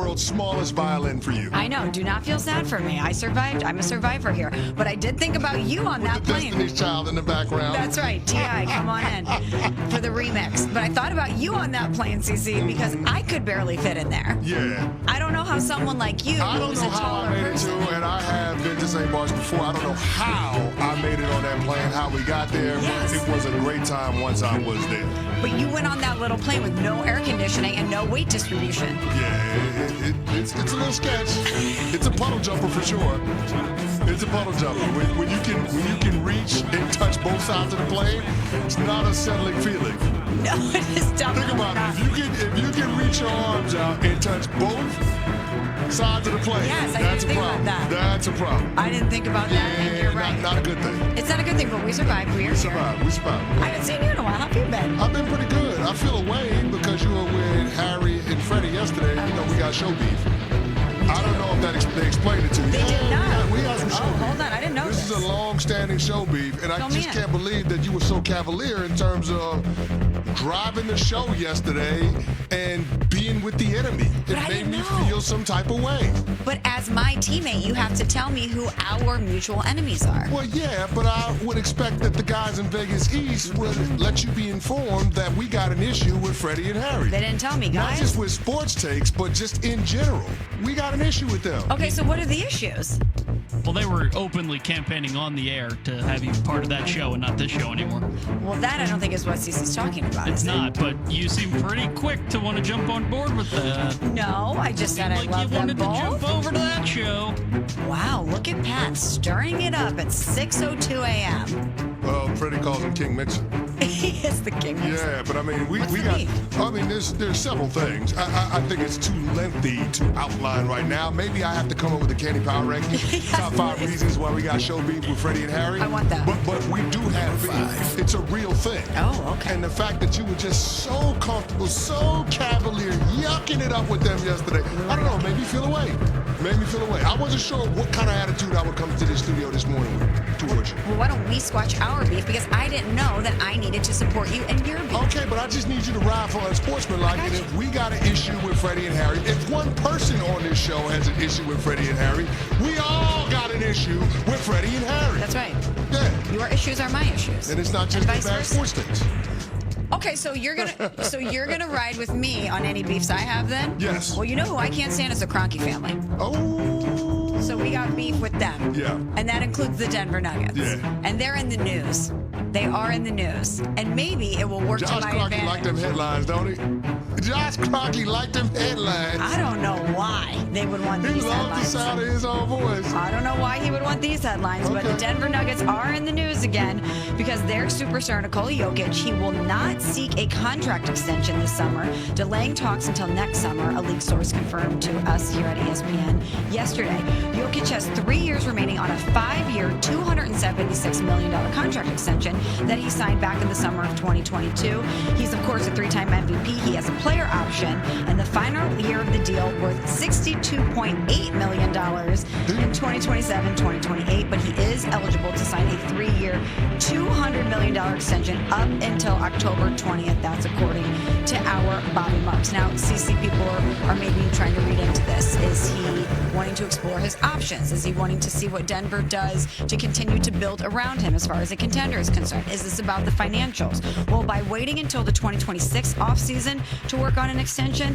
World's smallest violin for you. I know. Do not feel sad for me. I survived. I'm a survivor here. But I did think about you on that plane. Destiny's Child in the background. That's right. T.I., come on in for the remix. But I thought about you on that plane, CC, because I could barely fit in there. Yeah. I don't know how someone like you, I don't who's know a how taller I made person. it to, and I have been to St. Bart's before. I don't know how I made it on that plane, how we got there, Yes. but it was a great time once I was there. But you went on that little plane with no air conditioning and no weight distribution. Yeah, it's a little sketch. It's a puddle jumper for sure. It's a puddle jumper. When you can reach and touch both sides of the plane, it's not a settling feeling. No, it is definitely Think about not. it. If you can reach your arms out and touch both sides of the plane, Yes, I that's didn't a think problem. about that. That's a problem. I didn't think about that, and you're right. Not a good thing. It's not a good thing, but we survived. We are We here. survived. We survived. I haven't seen you in a while. How have you been? I've been pretty good. I feel away because you were with Harry and Freddie yesterday. You know, we got show beef. I don't know if they explained it to you. They did not. We got some show beef. Hold on. I didn't know this. This is a long-standing show beef, and I Fill just me in. can't believe that you were so cavalier in terms of driving the show yesterday and being with the enemy. It I made didn't me know. feel some type of way. But as my teammate, you have to tell me who our mutual enemies are. Well, yeah, but I would expect that the guys in Vegas East would let you be informed that we got an issue with Freddie and Harry. They didn't tell me, Not guys. just with sports takes, but just in general. We got an issue with them. Okay, so what are the issues? Well, they were openly campaigning on the air to have you part of that show and not this show anymore. Well, that I don't think is what Cece's talking about. It's is it? not, but you seem pretty quick to want to jump on board with that. No, I just said I Like love you them wanted to jump both. over to that show. Wow, look at Pat stirring it up at 6:02 a.m. Well, Freddie calls him King Mixer. He is the king. Yeah, but I mean, we What's the got. beef? I mean, there's several things. I think it's too lengthy to outline right now. Maybe I have to come up with a candy power ranking. Yes, Top 5 please. reasons why we got show beef with Freddie and Harry. I want that. But we do have beef. It's a real thing. Oh, okay. And the fact that you were just so comfortable, so cavalier, yucking it up with them yesterday, I don't know, made me feel away. Made me feel away. I wasn't sure what kind of attitude I would come to the studio this morning with towards you. Well, why don't we squash our beef? Because I didn't know that I needed to support you and your beef. Okay, but I just need you to ride for unsportsmanlike. And if we got an issue with Freddie and Harry, if one person on this show has an issue with Freddie and Harry, we all got an issue with Freddie and Harry. That's right. Yeah. Your issues are my issues. And it's not just And the vice bad versa. sports things. Okay, so you're gonna ride with me on any beefs I have then? Yes. Well, you know who I can't stand is the Kroenke family. Oh. So we got beef with them. Yeah. And that includes the Denver Nuggets. Yeah. And they're in the news. They are in the news. And maybe it will work Josh to my Kroenke advantage. like them headlines, don't he? Josh Kroenke like them headlines. I don't know why they would want He these loves the headlines. sound of his own voice. I don't know why he would want these headlines, but the Okay. Denver Nuggets are in the news again because their superstar Nikola Jokic, he will not seek a contract extension this summer, delaying talks until next summer, a league source confirmed to us here at ESPN yesterday. Jokic has 3 years remaining on a 5-year, $276 million contract extension that he signed back in the summer of 2022. He's, of course, a 3-time MVP. He has a player option, and the final year of the deal worth $62.8 million in 2027-2028, but he is eligible to sign a 3-year, $200 million extension up until October 20th. That's according to our Bobby Marks. Now, CC, people are maybe trying to read into this. Is he wanting to explore his options? Is he wanting to see what Denver does to continue to build around him as far as a contender is concerned? Is this about the financials? Well, by waiting until the 2026 offseason to work on an extension,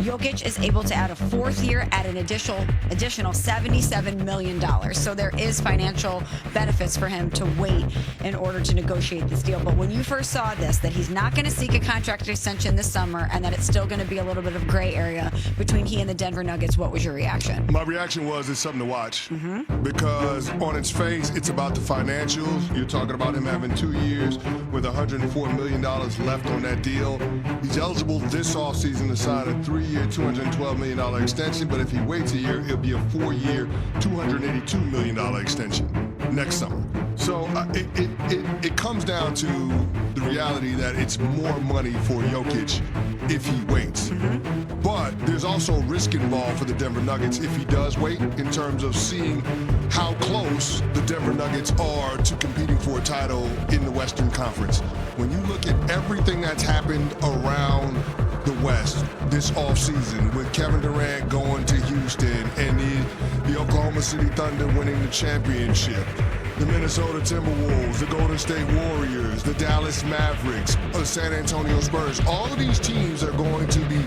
Jokic is able to add a 4th year at an additional $77 million. So there is financial benefits for him to wait in order to negotiate this deal. But when you first saw this, that he's not going to seek a contract extension this summer and that it's still going to be a little bit of gray area between he and the Denver Nuggets, what was your reaction? My reaction was it's something to watch because on its face, it's about the financials. You're talking about him having 2 years with $104 million left on that deal. He's eligible this offseason to sign a 3-year, $212 million extension, but if he waits a year, it'll be a 4-year, $282 million extension next summer. So it comes down to the reality that it's more money for Jokic if he waits. But there's also risk involved for the Denver Nuggets if he does wait in terms of seeing how close the Denver Nuggets are to competing for a title in the Western Conference. When you look at everything that's happened around the West this offseason with Kevin Durant going to Houston and the Oklahoma City Thunder winning the championship, the Minnesota Timberwolves, the Golden State Warriors, the Dallas Mavericks, the San Antonio Spurs. All of these teams are going to be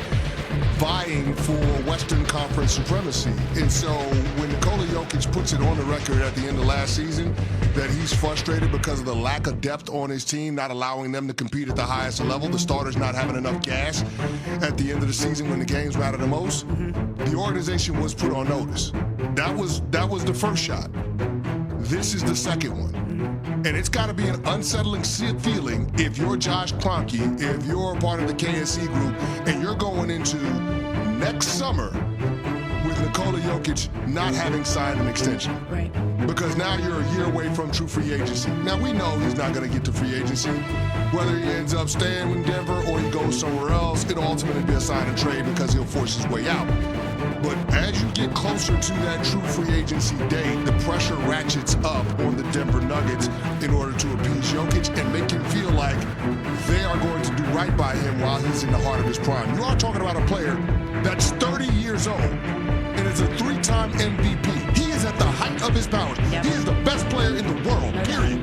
vying for Western Conference supremacy. And so when Nikola Jokic puts it on the record at the end of last season that he's frustrated because of the lack of depth on his team, not allowing them to compete at the highest level, the starters not having enough gas at the end of the season when the games matter the most, the organization was put on notice. That was the first shot. This is the second one. And it's got to be an unsettling feeling if you're Josh Kroenke, if you're part of the KSC group, and you're going into next summer with Nikola Jokic not having signed an extension. Right. Because now you're a year away from true free agency. Now, we know he's not going to get to free agency. Whether he ends up staying in Denver or he goes somewhere else, it'll ultimately be a sign and trade because he'll force his way out. But as you get closer to that true free agency date, the pressure ratchets up on the Denver Nuggets in order to appease Jokic and make him feel like they are going to do right by him while he's in the heart of his prime. You are talking about a player that's 30 years old and is a 3-time MVP. He is at the height of his powers. Yep. He is the best player in the world, period.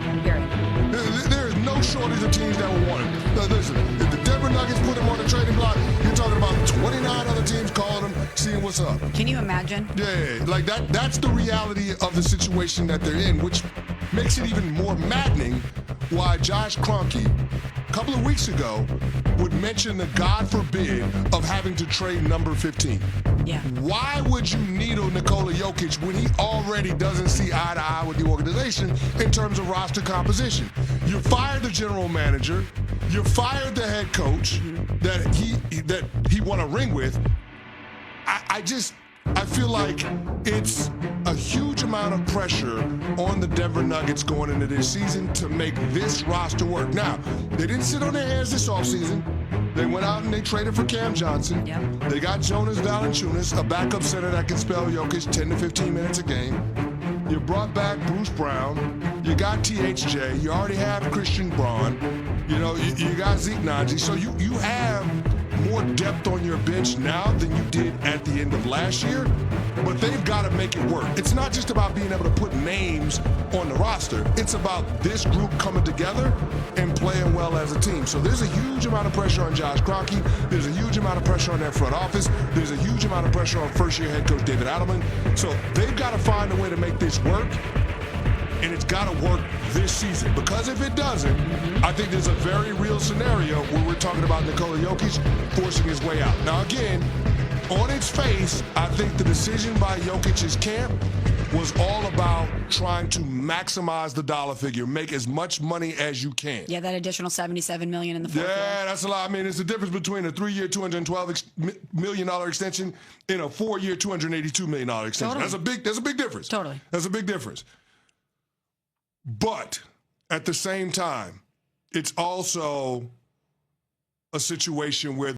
There is no shortage of teams that will want him. Now, listen, if the Denver Nuggets put him on the trading block, you're talking about 29 other teams calling him, seeing what's up. Can you imagine? Yeah, like that's the reality of the situation that they're in, which makes it even more maddening why Josh Kroenke, a couple of weeks ago, would mention the God forbid of having to trade number 15. Yeah. Why would you needle Nikola Jokic when he already doesn't see eye to eye with the organization in terms of roster composition? You fired the general manager, you fired the head coach that he won a ring with. I feel like it's a huge amount of pressure on the Denver Nuggets going into this season to make this roster work. Now, they didn't sit on their hands this offseason. They went out and they traded for Cam Johnson. Yep. They got Jonas Valanciunas, a backup center that can spell Jokic 10 to 15 minutes a game. You brought back Bruce Brown. You got THJ. You already have Christian Braun. You know, you got Zeke Naji. So you have more depth on your bench now than you did at the end of last year, but they've got to make it work. It's not just about being able to put names on the roster. It's about this group coming together and playing well as a team. So there's a huge amount of pressure on Josh Kroenke. There's a huge amount of pressure on that front office. There's a huge amount of pressure on first-year head coach David Adelman. So they've got to find a way to make this work, and it's got to work this season. Because if it doesn't, I think there's a very real scenario where we're talking about Nikola Jokic forcing his way out. Now, again, on its face, I think the decision by Jokic's camp was all about trying to maximize the dollar figure, make as much money as you can. Yeah, that additional $77 million in the fourth year. That's a lot. I mean, it's the difference between a 3-year, $212 million extension and a 4-year, $282 million extension. Totally. That's a big difference. Totally. That's a big difference. But at the same time, it's also a situation where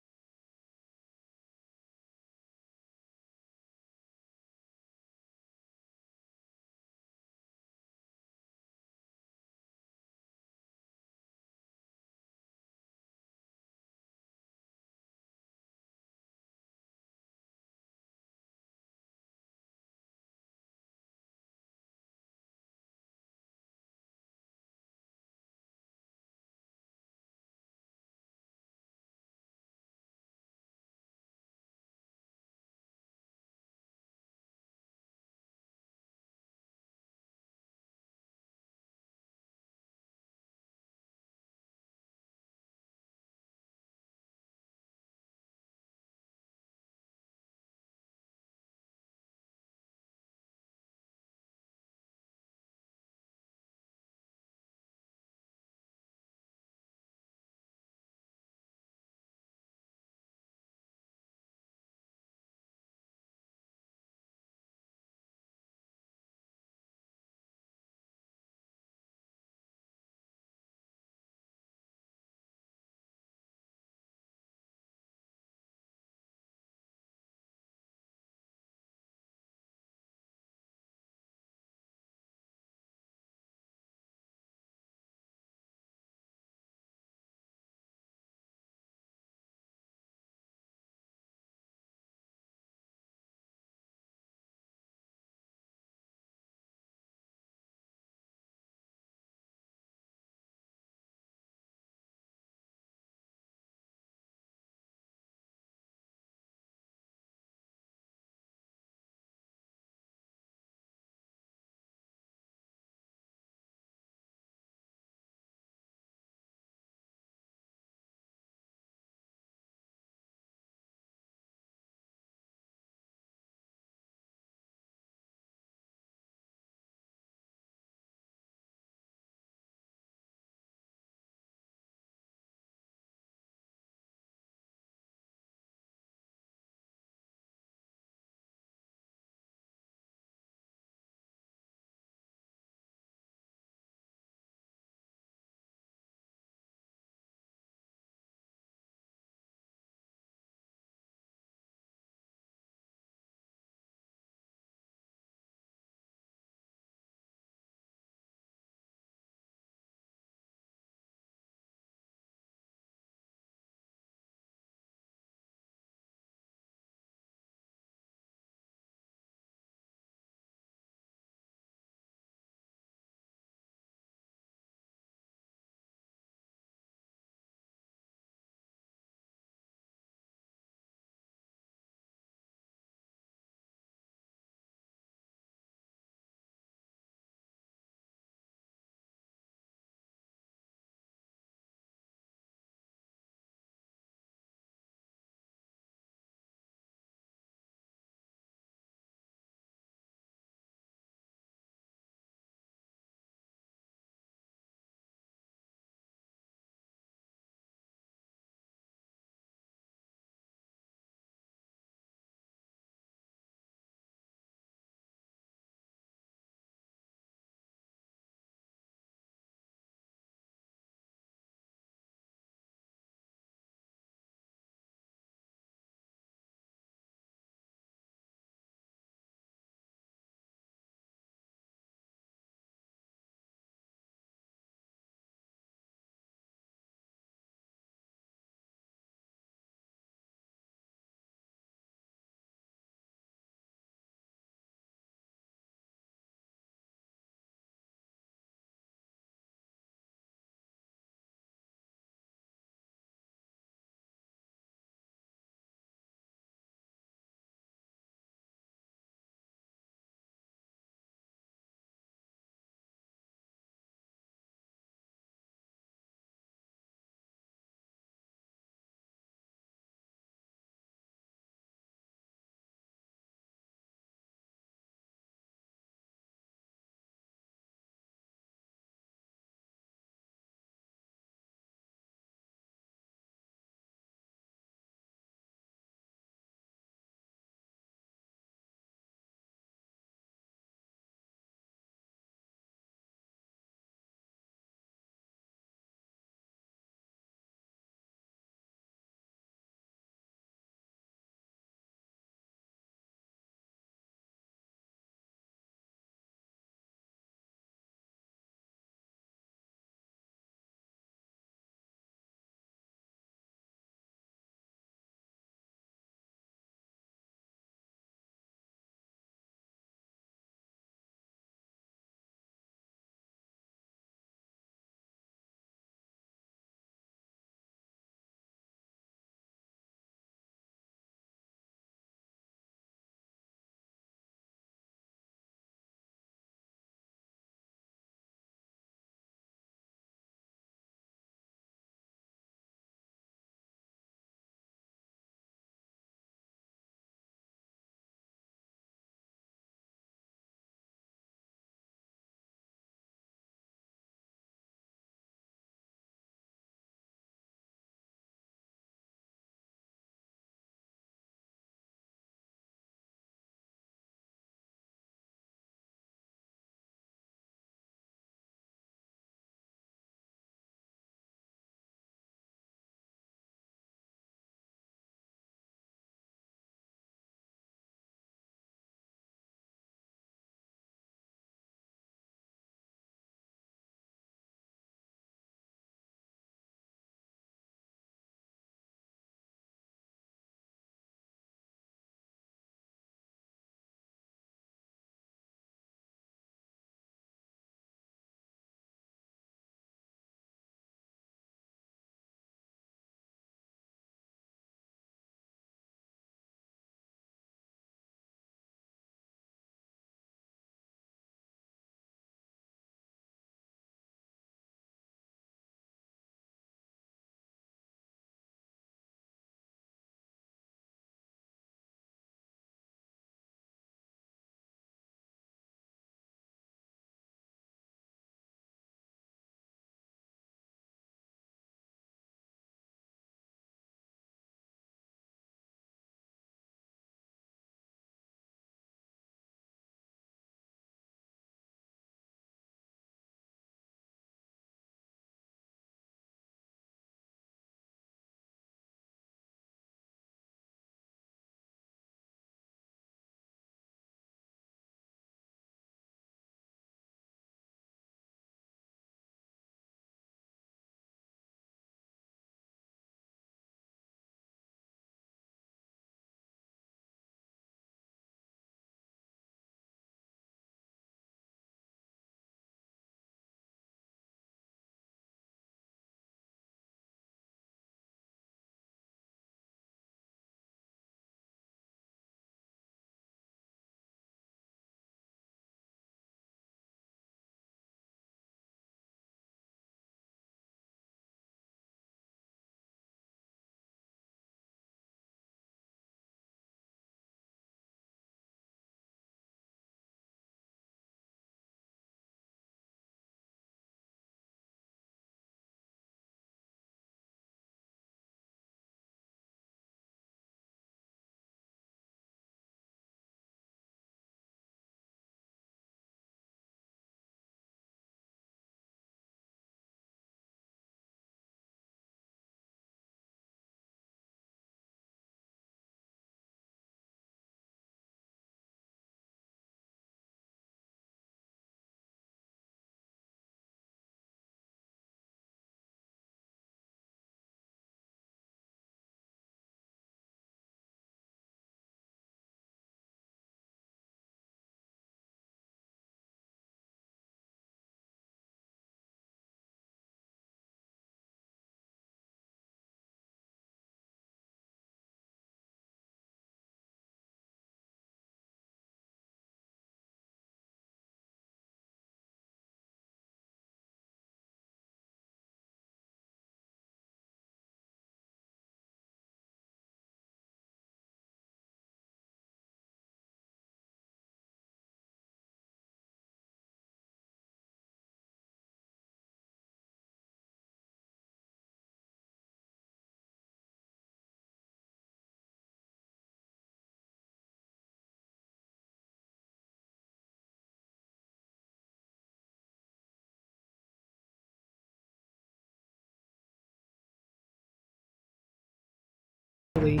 actually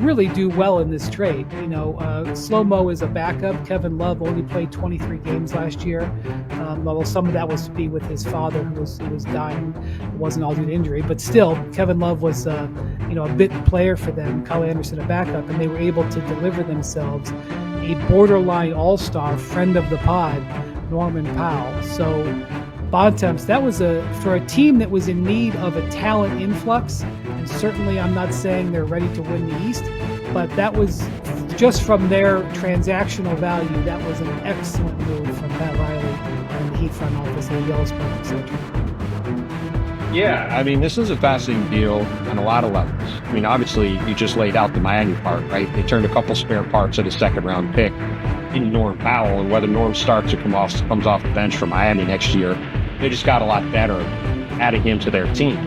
really do well in this trade. Slow-mo is a backup. Kevin Love only played 23 games last year, although some of that was to be with his father who was dying. It wasn't all due to injury, but still, Kevin Love was a bit player for them. Kyle Anderson a backup, and they were able to deliver themselves a borderline all-star, friend of the pod, Norman Powell. So Bontemps, that was for a team that was in need of a talent influx, and certainly I'm not saying they're ready to win the East, but that was just from their transactional value, that was an excellent move from Pat Riley and the Heat front office and Yellowspring, etc. Yeah, I mean, this is a fascinating deal on a lot of levels. I mean, obviously, you just laid out the Miami part, right? They turned a couple spare parts at a second-round pick in Norm Powell, and whether Norm starts or comes off the bench for Miami next year, they just got a lot better adding him to their team.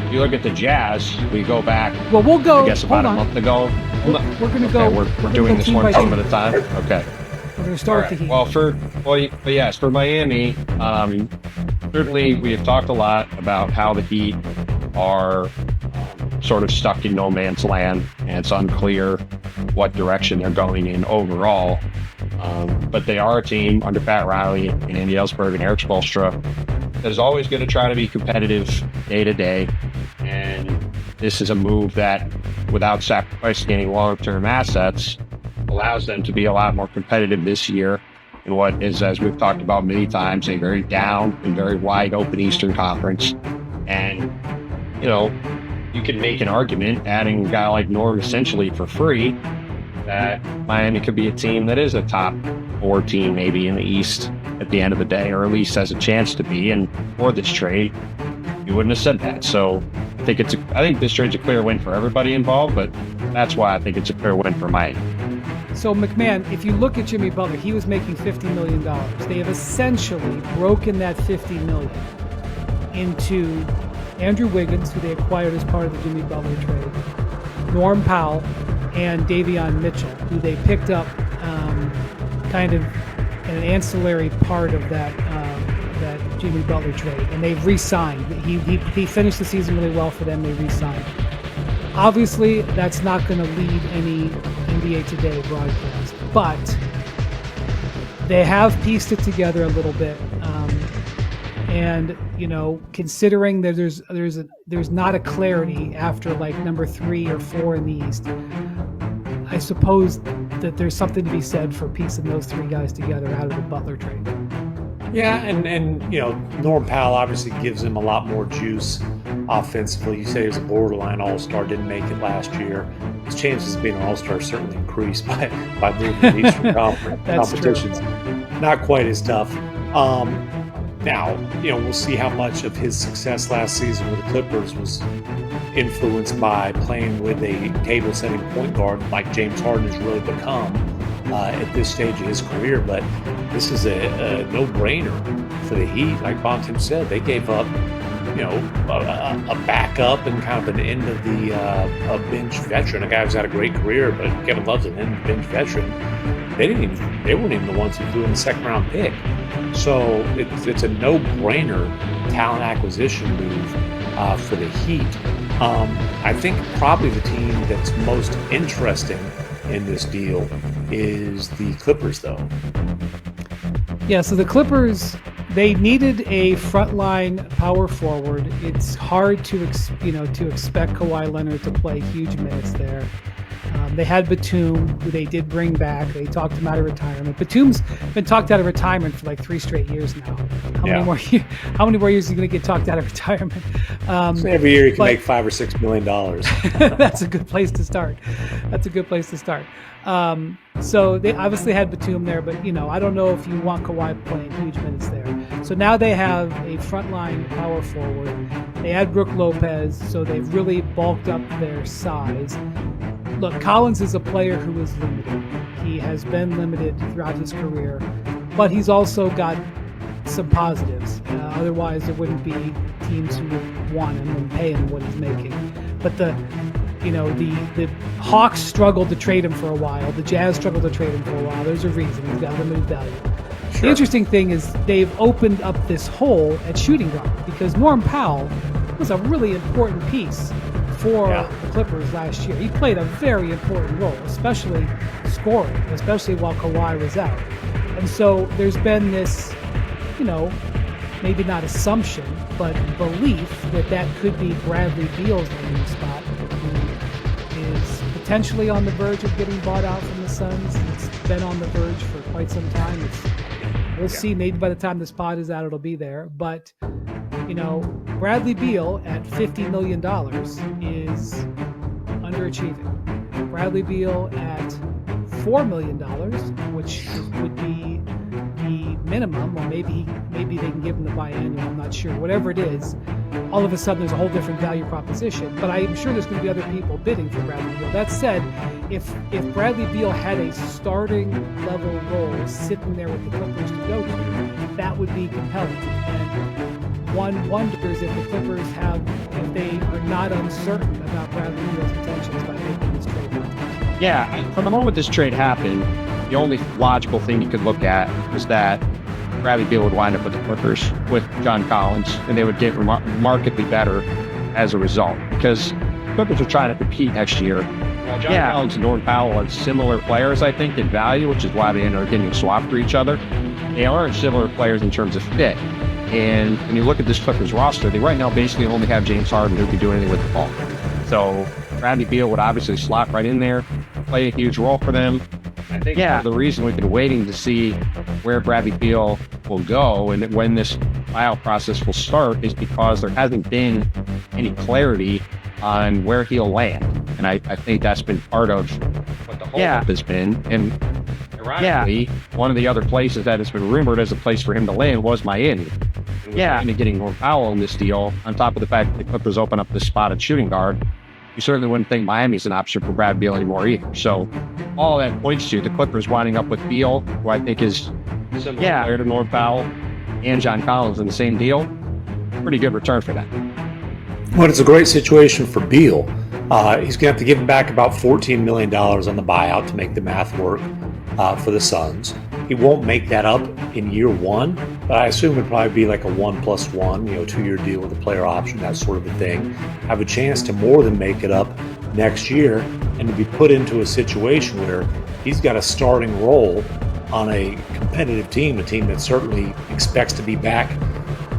If you look at the Jazz, we go back, we'll go, I guess about a month ago. We're going to go. We're doing this one team at a time? Okay. We're going to start with the Heat. Well, yes, for Miami, certainly we have talked a lot about how the Heat are sort of stuck in no man's land, and it's unclear what direction they're going in overall. But they are a team under Pat Riley and Andy Ellsberg and Eric Spoelstra that is always going to try to be competitive day to day. And this is a move that, without sacrificing any long-term assets, allows them to be a lot more competitive this year in what is, as we've talked about many times, a very down and very wide open Eastern Conference. And, you can make an argument adding a guy like Norm essentially for free that Miami could be a team that is a top 4 team maybe in the East at the end of the day, or at least has a chance to be. And for this trade, you wouldn't have said that. So I think this trade's a clear win for everybody involved, but that's why I think it's a clear win for Miami. So McMahon, if you look at Jimmy Butler, he was making $50 million. They have essentially broken that $50 million into Andrew Wiggins, who they acquired as part of the Jimmy Butler trade, Norm Powell, and Davion Mitchell, who they picked up kind of an ancillary part of that Jimmy Butler trade, and they've re-signed. He finished the season really well for them. They re-signed. Obviously, that's not going to lead any NBA Today broadcast, but they have pieced it together a little bit. And considering that there's not a clarity after like number 3 or 4 in the East, I suppose that there's something to be said for piecing those 3 guys together out of the Butler trade. Yeah, and Norm Powell obviously gives him a lot more juice offensively. You say he was a borderline all-star, didn't make it last year. His chances of being an all-star certainly increased by moving to the Eastern Conference. Competition's not quite as tough. Now, we'll see how much of his success last season with the Clippers was influenced by playing with a table-setting point guard like James Harden has really become at this stage of his career. But this is a no-brainer for the Heat. Like Bontemps said, they gave up, a backup and kind of an end of the a bench veteran, a guy who's had a great career, but Kevin Love's an end bench veteran. They weren't even the ones who threw in the second-round pick. So it's a no-brainer talent acquisition move for the Heat. I think probably the team that's most interesting in this deal is the Clippers, though. Yeah, so the Clippers, they needed a frontline power forward. It's hard to expect Kawhi Leonard to play huge minutes there. They had Batum, who they did bring back. They talked him out of retirement. Batum's been talked out of retirement for like 3 straight years now. How many more years is he going to get talked out of retirement? So every year he can make $5 or $6 million. That's a good place to start. So they obviously had Batum there, but I don't know if you want Kawhi playing huge minutes there. So now they have a frontline power forward. They add Brook Lopez, so they've really bulked up their size. Look, Collins is a player who is limited. He has been limited throughout his career, but he's also got some positives. Otherwise, there wouldn't be teams who would want him and pay him what he's making. But the Hawks struggled to trade him for a while. The Jazz struggled to trade him for a while. There's a reason. He's got limited value. Sure. The interesting thing is they've opened up this hole at shooting guard because Norm Powell was a really important piece for the Clippers last year. He played a very important role, especially scoring, especially while Kawhi was out. And so there's been this, maybe not assumption, but belief that could be Bradley Beal's landing spot, who is potentially on the verge of getting bought out from the Suns. It's been on the verge for quite some time. We'll see. Maybe by the time this pod is out, it'll be there. But, Bradley Beal at $50 million is underachieving. Bradley Beal at $4 million, which would be the minimum, or maybe they can give him the biannual, I'm not sure. Whatever it is, all of a sudden there's a whole different value proposition. But I'm sure there's going to be other people bidding for Bradley Beal. That said, if Bradley Beal had a starting level role sitting there with the Clippers to go to, that would be compelling. And one wonders if the Clippers if they are not uncertain about Bradley Beal's intentions by making this trade. Yeah, from the moment this trade happened, the only logical thing you could look at was that Bradley Beal would wind up with the Clippers with John Collins, and they would get markedly better as a result, because Clippers are trying to compete next year. John Collins and Norman Powell are similar players, I think, in value, which is why they ended up getting swapped for each other. They aren't similar players in terms of fit. And when you look at this Clippers roster, they right now basically only have James Harden who can do anything with the ball. So Bradley Beal would obviously slot right in there, play a huge role for them. I think the reason we've been waiting to see where Bradley Beal will go and when this buyout process will start is because there hasn't been any clarity on where he'll land. And I think that's been part of what the holdup has been. And ironically, one of the other places that has been rumored as a place for him to land was Miami. And getting Norman Powell in this deal, on top of the fact that the Clippers open up this spot at shooting guard, you certainly wouldn't think Miami's an option for Brad Beal anymore either. So all that points to the Clippers winding up with Beal, who I think is similar player to Norman Powell, and John Collins in the same deal. Pretty good return for that. Well, it's a great situation for Beal. He's going to have to give back about $14 million on the buyout to make the math work for the Suns. He won't make that up in year one, but I assume it'd probably be like a 1+1, 2-year deal with a player option, that sort of a thing. Have a chance to more than make it up next year and to be put into a situation where he's got a starting role on a competitive team, a team that certainly expects to be back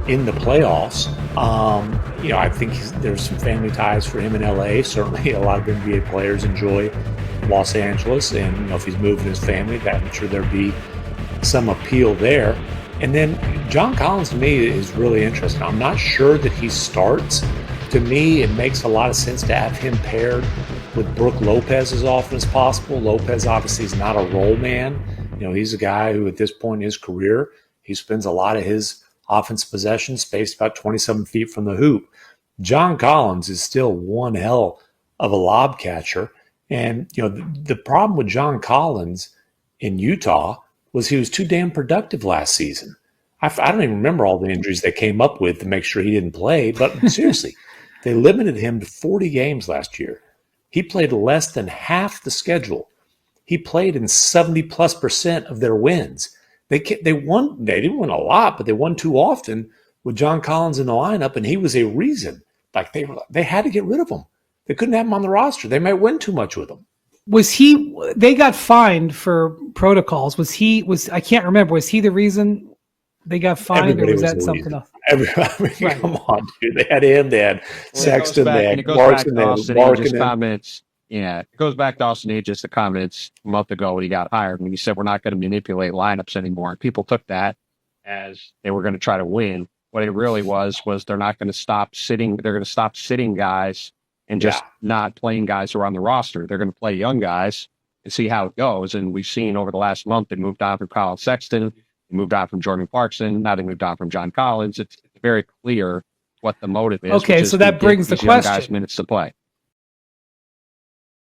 in the playoffs. I think there's some family ties for him in LA. Certainly a lot of NBA players enjoy Los Angeles, and if he's moving his family, I'm sure there'd be some appeal there. And then John Collins to me is really interesting. I'm not sure that he starts. To me, it makes a lot of sense to have him paired with Brook Lopez as often as possible. Lopez obviously is not a role man. He's a guy who at this point in his career, he spends a lot of his offensive possessions spaced about 27 feet from the hoop. John Collins is still one hell of a lob catcher. And, the problem with John Collins in Utah was he was too damn productive last season. I don't even remember all the injuries they came up with to make sure he didn't play. But seriously, they limited him to 40 games last year. He played less than half the schedule. He played in 70+% of their wins. They won. They didn't win a lot, but they won too often with John Collins in the lineup, and he was a reason. Like they had to get rid of him. They couldn't have him on the roster. They might win too much with him. They got fined for protocols. I can't remember. Was he the reason they got fined, or was that something else? Right. Come on, dude. They had him. They had Sexton. They had Clarkson. They had Larkin. Comments. Yeah, it goes back to Austin Aegis, the comments a month ago when he got hired, when he said we're not going to manipulate lineups anymore. And people took that as they were going to try to win. What it really was they're not going to stop sitting. They're going to stop sitting guys and just not playing guys who are on the roster. They're going to play young guys and see how it goes. And we've seen over the last month, they moved on from Colin Sexton, they moved on from Jordan Clarkson, now they moved on from John Collins. It's very clear what the motive is. Okay, so that brings the question. Guys minutes to play.